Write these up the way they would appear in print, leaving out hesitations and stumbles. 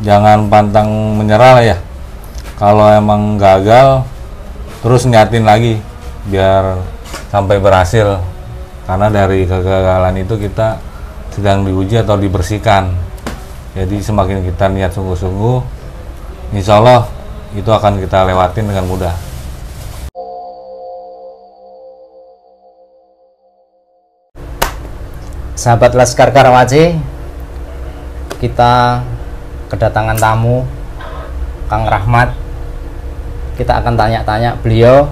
jangan pantang menyerah lah ya. Kalau emang gagal, terus niatin lagi biar sampai berhasil. Karena dari kegagalan itu kita sedang diuji atau dibersihkan. Jadi semakin kita niat sungguh-sungguh, insya Allah itu akan kita lewatin dengan mudah. Sahabat Laskar Karawaci, kita kedatangan tamu Kang Rahmat. Kita akan tanya-tanya beliau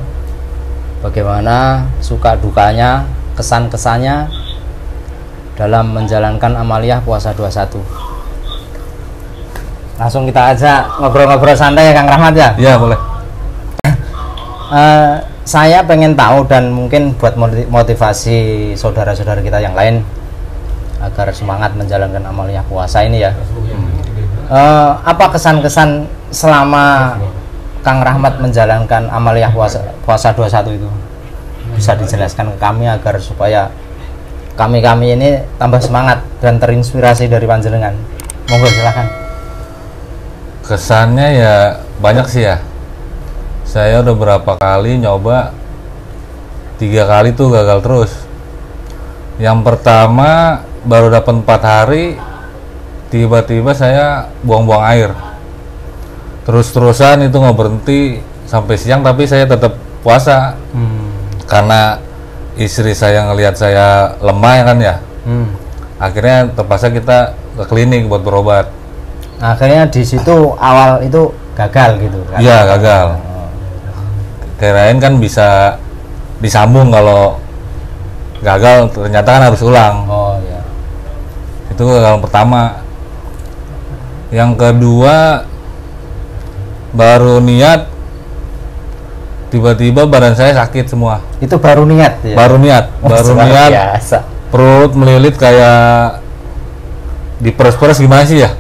bagaimana suka dukanya, kesan-kesannya dalam menjalankan amaliyah puasa 21. Langsung kita aja ngobrol-ngobrol santai ya Kang Rahmat ya? Iya boleh. Saya pengen tahu dan mungkin buat motivasi saudara-saudara kita yang lain agar semangat menjalankan amaliyah puasa ini ya. Apa kesan-kesan selama Kang Rahmat menjalankan amaliyah puasa 21 itu? Bisa dijelaskan ke kami agar supaya kami ini tambah semangat dan terinspirasi dari panjenengan. Monggo silakan. Kesannya ya banyak sih ya. Saya udah berapa kali nyoba, 3 kali tuh gagal terus. Yang pertama baru dapat 4 hari, tiba-tiba saya buang-buang air. Terus-terusan itu nggak berhenti sampai siang, tapi saya tetap puasa. Karena istri saya ngelihat saya lemah ya kan ya. Akhirnya terpaksa kita ke klinik buat berobat. Akhirnya di situ awal itu gagal gitu kan? Iya gagal. Kirain kan bisa disambung, kalau gagal ternyata kan harus ulang. Oh ya. Itu gagal pertama. Yang kedua baru niat, tiba-tiba badan saya sakit semua. Itu baru niat ya? Baru niat, biasa. Perut melilit kayak diperes-peres gimana sih ya?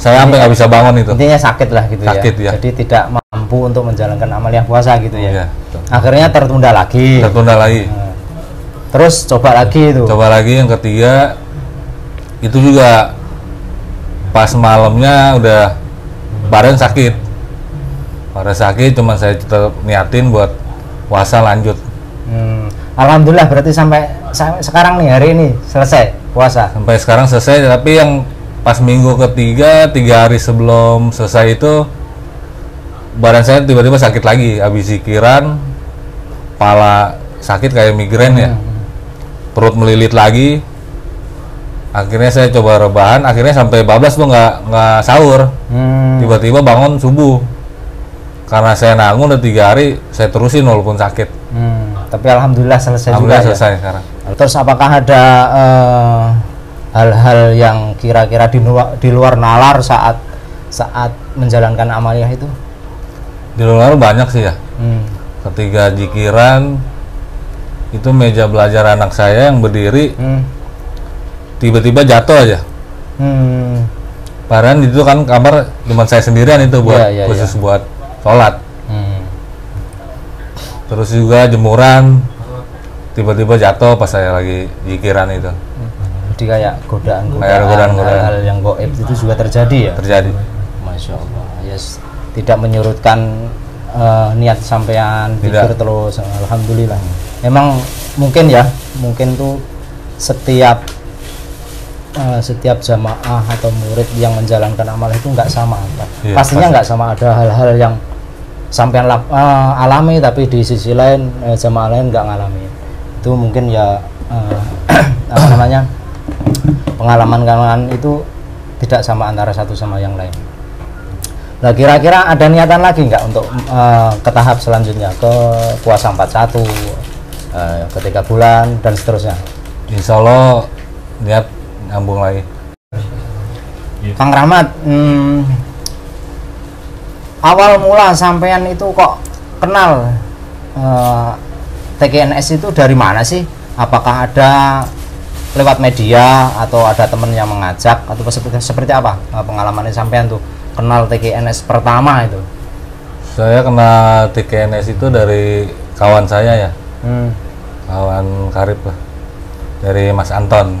Saya sampai nggak bisa bangun itu. Intinya sakit lah gitu sakit, ya. Jadi tidak mampu untuk menjalankan amaliyah puasa gitu ya. Iya. Akhirnya tertunda lagi. Terus coba lagi itu. Coba lagi yang ketiga, itu juga pas malamnya udah badan sakit. Badan sakit, cuman saya tetap niatin buat puasa lanjut. Alhamdulillah berarti sampai sekarang nih, hari ini selesai puasa. Sampai sekarang selesai, tapi yang pas minggu ketiga, 3 hari sebelum selesai itu badan saya tiba-tiba sakit lagi, habis zikiran, kepala sakit kayak migrain ya, perut melilit lagi. Akhirnya saya coba rebahan, akhirnya sampai bablas tuh nggak sahur. Tiba-tiba bangun subuh, karena saya nanggung udah 3 hari, saya terusin walaupun sakit. Tapi alhamdulillah selesai. Alhamdulillah juga selesai ya? Sekarang. Terus apakah ada hal-hal yang kira-kira di luar nalar saat menjalankan amaliyah itu? Di luar banyak sih ya. Ketika zikiran itu meja belajar anak saya yang berdiri tiba-tiba jatuh aja. Padahal itu kan kamar cuma saya sendirian itu buat khusus buat sholat. Terus juga jemuran tiba-tiba jatuh pas saya lagi zikiran itu. Jadi kayak godaan-godaan hal-hal yang gaib itu juga terjadi ya? Terjadi. Masya Allah. Yes. Tidak menyurutkan niat sampean pikir terus. Alhamdulillah. Memang mungkin tuh setiap jamaah atau murid yang menjalankan amal itu nggak sama. Pastinya nggak sama, ada hal-hal yang sampean alami tapi di sisi lain jamaah lain nggak ngalami. Itu mungkin ya pengalaman itu tidak sama antara satu sama yang lain. Nah, kira-kira ada niatan lagi nggak untuk ke tahap selanjutnya, ke puasa 41, ke 3 bulan dan seterusnya? Insya Allah niat nyambung lagi. Kang Rahmat, awal mula sampean itu kok kenal TKNS itu dari mana sih? Apakah ada lewat media atau ada teman yang mengajak atau seperti apa pengalamannya sampean tuh kenal TKNS pertama itu? Saya kenal TKNS itu dari kawan saya ya, kawan karib lah, dari Mas Anton.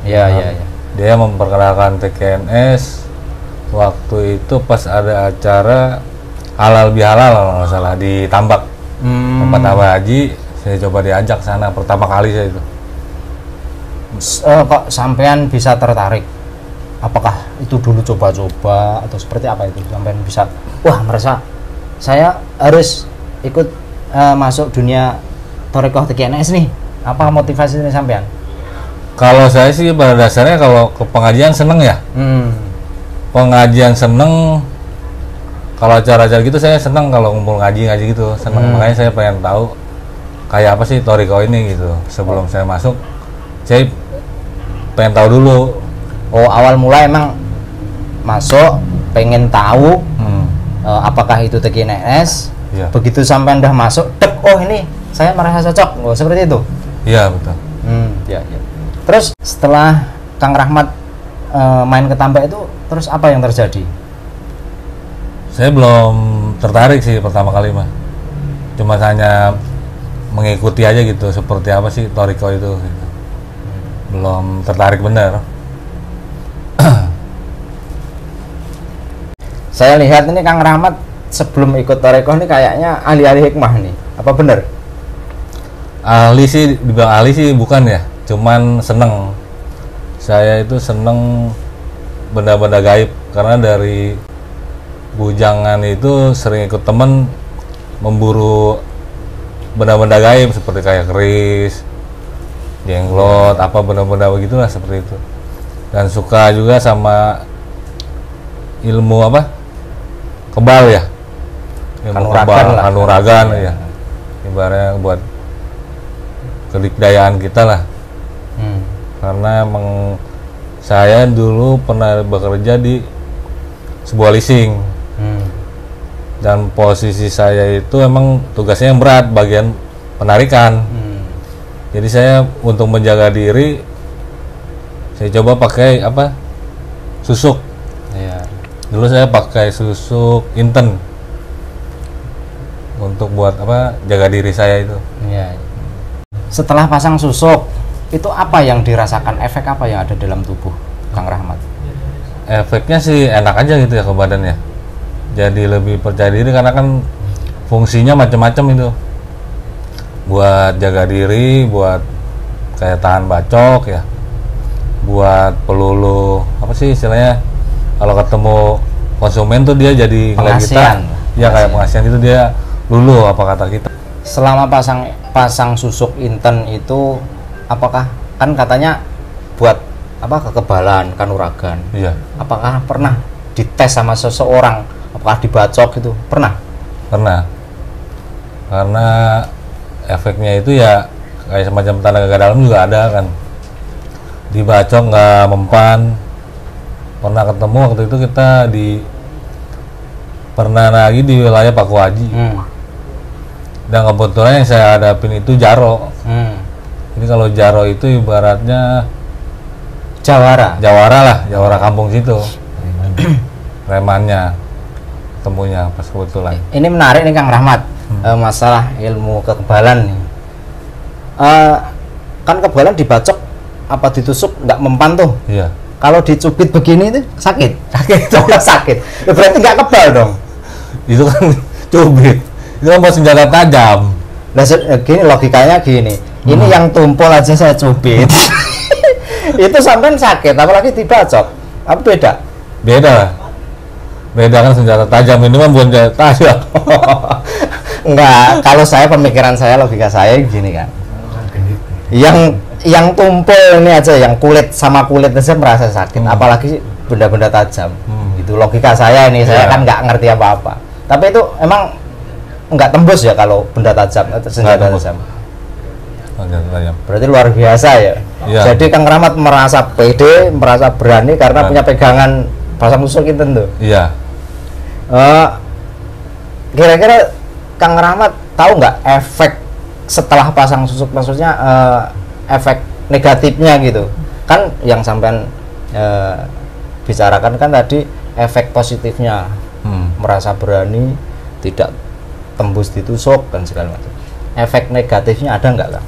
Iya. Dia memperkenalkan TKNS, Waktu itu pas ada acara halal bihalal kalau nggak salah di Tambak, tempat Abah Haji. Saya coba diajak sana pertama kali saya itu. Kok sampean bisa tertarik? Apakah itu dulu coba-coba atau seperti apa itu sampean bisa merasa saya harus ikut masuk dunia Thorikoh TGNS nih? Apa motivasinya sampean? Kalau saya sih pada dasarnya kalau ke pengajian seneng ya. Pengajian seneng. Kalau acara-acara gitu saya seneng, kalau ngumpul ngaji gitu seneng. Makanya saya pengen tahu kayak apa sih Thorikoh ini gitu. Sebelum saya masuk, saya pengen tahu dulu. Oh, awal mula emang masuk pengen tahu apakah itu TGNS. Iya. Begitu sampai udah masuk, oh ini saya merasa cocok. Oh, seperti itu. Iya betul. Ya. Terus setelah Kang Rahmat main ke Tambak itu, terus apa yang terjadi? Saya belum tertarik sih pertama kali mah. Cuma hanya mengikuti aja gitu, seperti apa sih Thorikoh itu gitu. Belum tertarik bener. Saya lihat ini Kang Rahmat sebelum ikut Thorikoh ini kayaknya ahli-ahli hikmah nih. Apa bener? Ahli sih, dibilang ahli sih bukan ya. Cuman seneng. Saya itu seneng benda-benda gaib. Karena dari bujangan itu sering ikut temen memburu benda-benda gaib. Seperti kayak keris, jenglot, apa benda-benda begitulah seperti itu. Dan suka juga sama ilmu apa? Kebal ya, ilmu kebal, kanuragan ya, ibaratnya buat kedikdayaan kita lah. Karena emang saya dulu pernah bekerja di sebuah leasing, dan posisi saya itu emang tugasnya yang berat, bagian penarikan. Jadi saya untuk menjaga diri, saya coba pakai apa? Susuk. Dulu saya pakai susuk Inten untuk buat apa, jaga diri saya itu. Setelah pasang susuk itu apa yang dirasakan, efek apa yang ada dalam tubuh Kang Rahmat? Efeknya sih enak aja gitu ya ke badannya, jadi lebih percaya diri karena kan fungsinya macam-macam itu, buat jaga diri, buat kayak tahan bacok ya, buat pelulu apa sih istilahnya, kalau ketemu konsumen tuh dia jadi ngeliat kita, ya kayak pengasihan itu, dia lulu apa kata kita. Selama pasang susuk Inten itu, apakah kan katanya buat apa, kekebalan, kanuragan? Iya. Apakah pernah dites sama seseorang, apakah dibacok gitu? Pernah? Pernah. Karena efeknya itu ya kayak semacam tenaga dalam juga ada kan, dibacok nggak mempan. Pernah ketemu waktu itu kita pernah lagi di wilayah Paku Haji. Dan kebetulan yang saya hadapin itu Jaro. Jadi kalau Jaro itu ibaratnya Jawara lah, Jawara kampung situ. Remannya temunya pas kebetulan. Ini menarik nih Kang Rahmat, masalah ilmu kekebalan nih. Kan kekebalan dibacok apa ditusuk nggak mempan tuh. Iya. Kalau dicubit begini itu sakit. Sakit. Berarti nggak kebal dong. Itu kan cubit. Itu kan buat senjata tajam. Nah, gini logikanya gini. Ini yang tumpul aja saya cubit. Itu sampai sakit, apalagi dibacok. Apa beda? Beda kan senjata tajam, ini kan bukan senjata tajam. Enggak, kalau saya, pemikiran saya, logika saya gini kan. Yang tumpul ini aja, yang kulit sama kulit aja merasa sakit, apalagi benda-benda tajam. Itu logika saya ini, saya kan nggak ngerti apa-apa. Tapi itu emang nggak tembus ya kalau benda tajam atau senjata tajam. Berarti luar biasa ya. Jadi Kang Rahmat merasa pede, merasa berani karena punya pegangan pasang susuk itu tuh. Iya. Kira-kira Kang Rahmat tahu nggak efek setelah pasang susuk, maksudnya efek negatifnya gitu kan, yang sampean bicarakan kan tadi efek positifnya, merasa berani, tidak tembus ditusuk dan segala macam. Efek negatifnya ada nggak Kang?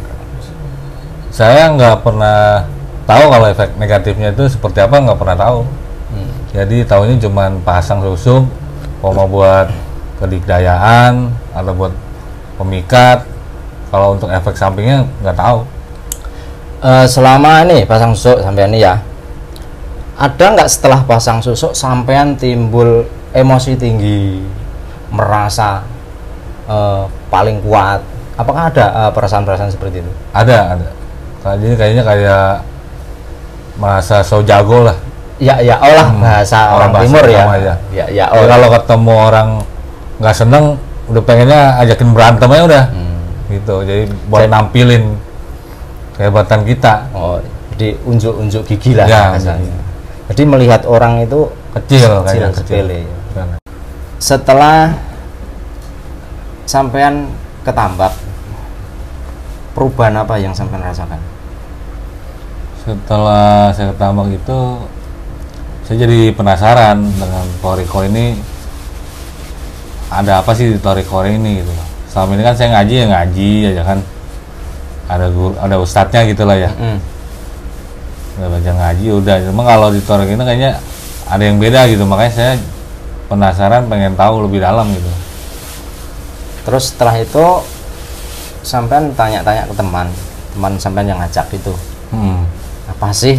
Saya nggak pernah tahu kalau efek negatifnya itu seperti apa, nggak pernah tahu. Jadi tahunya cuman pasang susuk, mau buat kedikdayaan atau buat pemikat. Kalau untuk efek sampingnya nggak tahu. Selama ini pasang susuk sampean ini ya, ada nggak setelah pasang susuk sampean timbul emosi tinggi, merasa paling kuat? Apakah ada perasaan-perasaan seperti itu? Ada. Jadi kayaknya kayak merasa so jago lah. Ya olah bahasa orang timur ya. Ya Jadi kalau ketemu orang nggak seneng, udah pengennya ajakin berantem aja udah. Gitu. Jadi buat nampilin kehebatan kita. Oh, jadi unjuk-unjuk gigi lah. Ya, jadi melihat orang itu kecil sepele. Setelah sampean ketambak, perubahan apa yang sampean rasakan? Setelah saya ketambak itu, saya jadi penasaran dengan Toriko ini, ada apa sih di Toriko ini gitu. Selama ini kan saya ngaji aja kan, ada guru, ada ustadznya gitulah ya. Udah baca ngaji udah, cuma kalau di Toriko ini kayaknya ada yang beda gitu, makanya saya penasaran, pengen tahu lebih dalam gitu. Terus setelah itu sampean tanya-tanya ke teman sampean yang ngajak itu, apa sih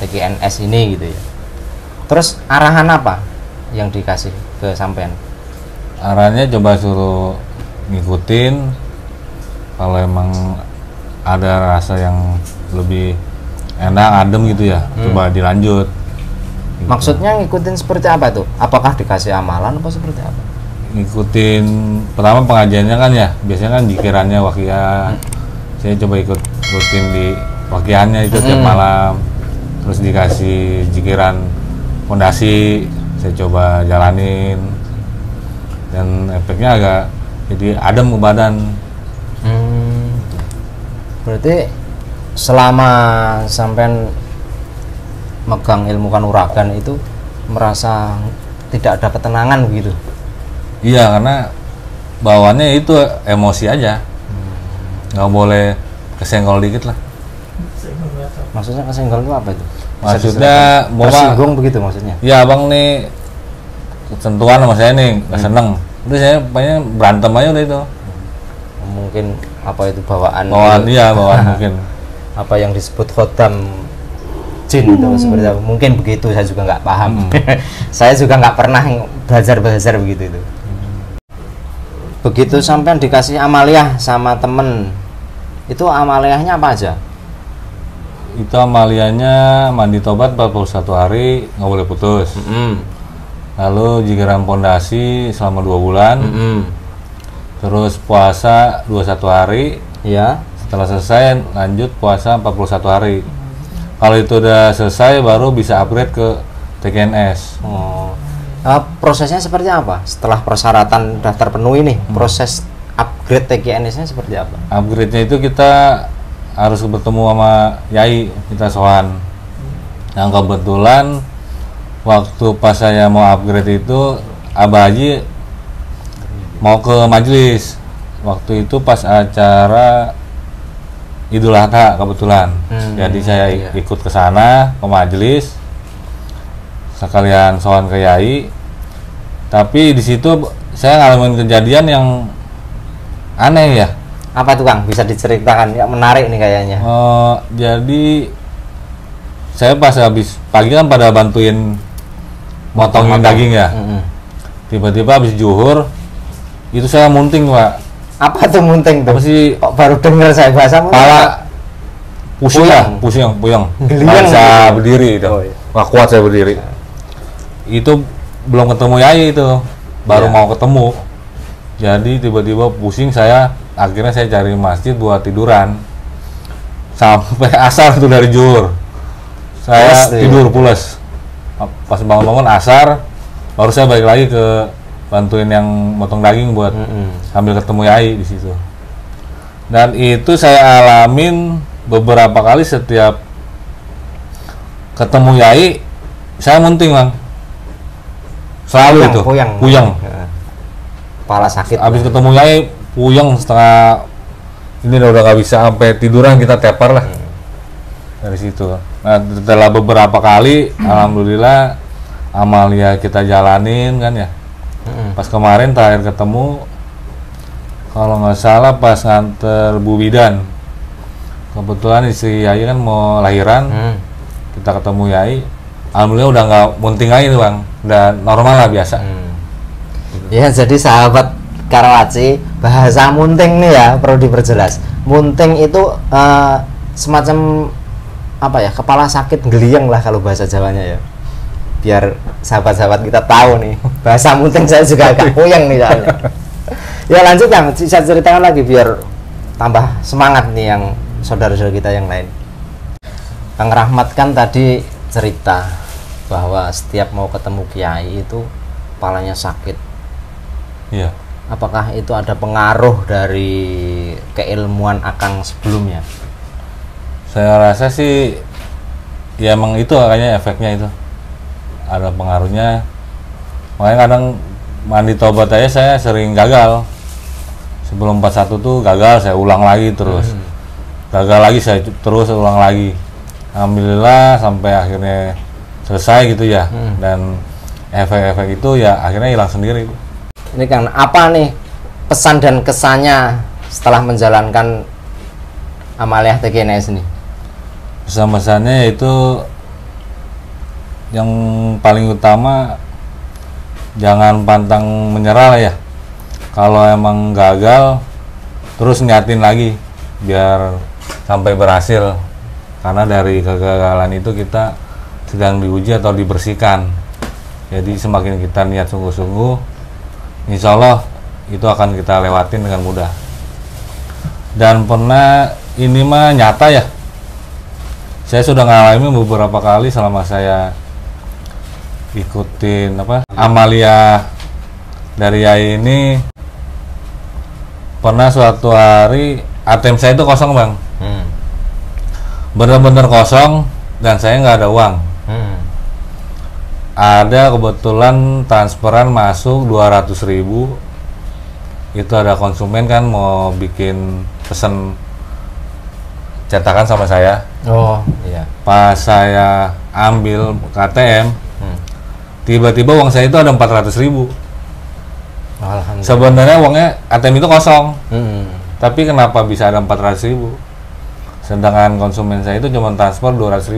TGNS ini gitu ya. Terus arahan apa yang dikasih ke sampean? Arahannya coba suruh ngikutin, kalau emang ada rasa yang lebih enak, adem gitu ya, coba dilanjut gitu. Maksudnya ngikutin seperti apa tuh? Apakah dikasih amalan apa seperti apa? Ngikutin pertama pengajiannya kan ya, biasanya kan jikirannya wakiyah, saya coba ikut rutin di wakiannya itu tiap malam. Terus dikasih jikiran fondasi, saya coba jalanin, dan efeknya agak jadi adem ke badan. Berarti selama sampean megang ilmu kanuragan itu merasa tidak ada ketenangan begitu? Iya, karena bawaannya itu emosi aja, nggak boleh kesenggol dikit lah. Maksudnya kesenggol itu apa itu? Maksudnya mau tersinggung begitu maksudnya? Ya abang nih sentuhan sama saya nih nggak seneng, udah saya pengen berantem aja udah itu. Mungkin apa itu bawaan Iya bawaan mungkin apa yang disebut khodam jin atau seperti apa, mungkin begitu, saya juga nggak paham. Saya juga nggak pernah belajar begitu itu. Begitu sampean dikasih amaliyah sama temen, itu amaliyahnya apa aja? Itu amaliyahnya mandi tobat 41 hari nggak boleh putus. Lalu jikiran pondasi selama 2 bulan. Terus puasa 21 hari. Ya. Setelah selesai lanjut puasa 41 hari. Kalau itu udah selesai baru bisa upgrade ke TGNS. Prosesnya seperti apa? Setelah persyaratan sudah terpenuhi nih, proses upgrade TGNS-nya seperti apa? Upgrade-nya itu kita harus bertemu sama Yai, kita sowan. Yang kebetulan waktu pas saya mau upgrade itu Abah Haji mau ke majelis. Waktu itu pas acara Idul Adha kebetulan. Jadi saya ikut ke sana ke majelis, sekalian sowan ke Yai. Tapi di situ saya ngalamin kejadian yang aneh ya. Apa tuh Kang? Bisa diceritakan? Ya menarik nih kayaknya. Jadi saya pas habis pagi kan pada bantuin motongin daging ya. Tiba-tiba habis zuhur itu saya munting, Pak. Apa tuh munting tuh? Apa sih? Kok baru dengar saya bahasa munting? Pala pusing, puyeng. Nggak bisa berdiri itu. Nggak kuat saya berdiri. Itu belum ketemu Yai itu, baru mau ketemu. Jadi tiba-tiba pusing saya, akhirnya saya cari masjid buat tiduran. Sampai asar tuh dari zuhur. Saya tidur pulas. Pas bangun-bangun asar, baru saya balik lagi ke bantuin yang motong daging buat sambil ketemu Yai di situ. Dan itu saya alamin beberapa kali, setiap ketemu Yai saya munting, Bang. Selalu itu puyeng. Kepala sakit. Habis ketemu Yai puyeng setengah ini udah gak bisa sampai tiduran, kita tepar lah dari situ. Nah setelah beberapa kali alhamdulillah amalia kita jalanin kan ya. Pas kemarin terakhir ketemu, kalau nggak salah pas nganter Bu Bidan, kebetulan istri Yai kan mau lahiran, kita ketemu Yai, alhamdulillah udah nggak munting lagi tuh Bang, udah normal lah biasa. Ya, jadi sahabat Karawaci, bahasa munting nih ya perlu diperjelas. Munting itu semacam apa ya, kepala sakit geliyang lah kalau bahasa Jawanya ya, biar sahabat-sahabat kita tahu nih bahasa munting. Saya juga agak puyeng nih soalnya. Ya lanjut Kang, bisa ceritakan lagi biar tambah semangat nih yang saudara-saudara kita yang lain. Kang Rahmat kan tadi cerita bahwa setiap mau ketemu kiai itu kepalanya sakit. Iya. Apakah itu ada pengaruh dari keilmuan Akang sebelumnya? Saya rasa sih ya emang itu kayaknya efeknya itu ada pengaruhnya. Makanya kadang mandi tobat aja saya sering gagal. Sebelum 41 tuh gagal, saya ulang lagi terus. Gagal lagi, saya terus ulang lagi. Alhamdulillah sampai akhirnya selesai gitu ya. Dan efek-efek itu ya akhirnya hilang sendiri. Ini kan apa nih pesan dan kesannya setelah menjalankan amaliyah TGNS ini? Pesan-pesannya itu yang paling utama, jangan pantang menyerah lah ya. Kalau emang gagal, terus niatin lagi biar sampai berhasil. Karena dari kegagalan itu kita sedang diuji atau dibersihkan. Jadi semakin kita niat sungguh-sungguh, insya Allah itu akan kita lewatin dengan mudah. Dan pernah ini mah nyata ya, saya sudah ngalamin beberapa kali selama saya ikutin amalia dari Yai ini. Pernah suatu hari ATM saya itu kosong Bang, bener-bener kosong, dan saya nggak ada uang. Ada kebetulan transferan masuk 200.000. Itu ada konsumen kan mau bikin pesen cetakan sama saya. Oh iya. Pas saya ambil ke ATM, tiba-tiba uang saya itu ada 400.000. Alhamdulillah. Sebenarnya uangnya ATM itu kosong, tapi kenapa bisa ada 400.000? Sedangkan konsumen saya itu cuma transfer 200.000.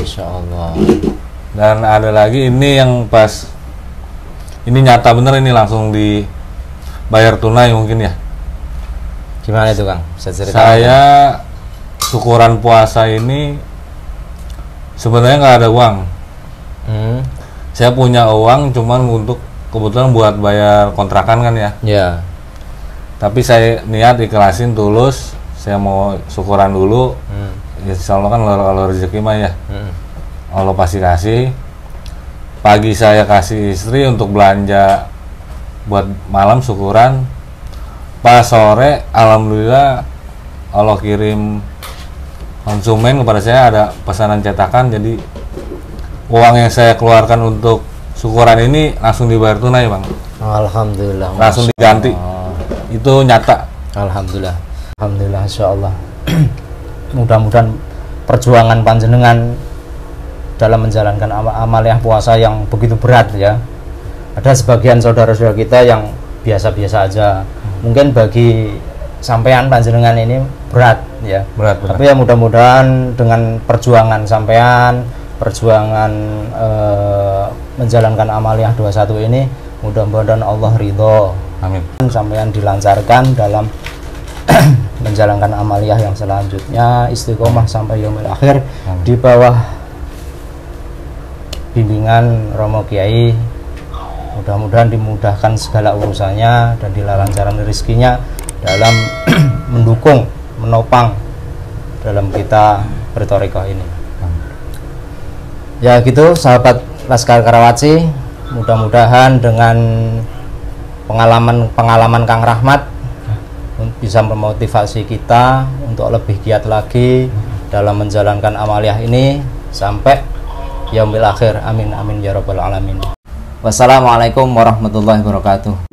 Insya Allah. Dan ada lagi ini yang pas ini nyata bener, ini langsung dibayar tunai mungkin ya. Gimana itu Kang? Bisa cerita? Saya syukuran puasa ini sebenarnya nggak ada uang. Saya punya uang cuman untuk kebetulan buat bayar kontrakan kan ya. Ya. Tapi saya niat ikhlasin tulus, saya mau syukuran dulu. Ya, insya Allah kan kalau rezeki mah ya. Allah pasti kasih. Pagi saya kasih istri untuk belanja buat malam syukuran. Pas sore alhamdulillah Allah kirim konsumen kepada saya, ada pesanan cetakan, jadi uang yang saya keluarkan untuk syukuran ini langsung dibayar tunai Bang. Alhamdulillah. Langsung diganti. Itu nyata. Alhamdulillah. Alhamdulillah, insyaallah. Mudah-mudahan perjuangan panjenengan dalam menjalankan amaliyah puasa yang begitu berat ya. Ada sebagian saudara-saudara kita yang biasa-biasa aja. Mungkin bagi sampean panjenengan ini berat ya. Berat. Tapi ya mudah-mudahan dengan perjuangan sampean, perjuangan menjalankan amaliyah 21 ini, mudah-mudahan Allah ridho. Amin. Sampean dilancarkan dalam menjalankan amaliyah yang selanjutnya, istiqomah sampai yaumil akhir di bawah bimbingan Romo Kiai. Mudah-mudahan dimudahkan segala urusannya dan dilancarkan rezekinya dalam mendukung, menopang dalam kita berthariqah ini. Ya gitu sahabat Laskar Karawaci, mudah-mudahan dengan pengalaman Kang Rahmat bisa memotivasi kita untuk lebih giat lagi dalam menjalankan amaliyah ini sampai yaumil akhir. Amin amin ya rabbal alamin. Wassalamualaikum warahmatullahi wabarakatuh.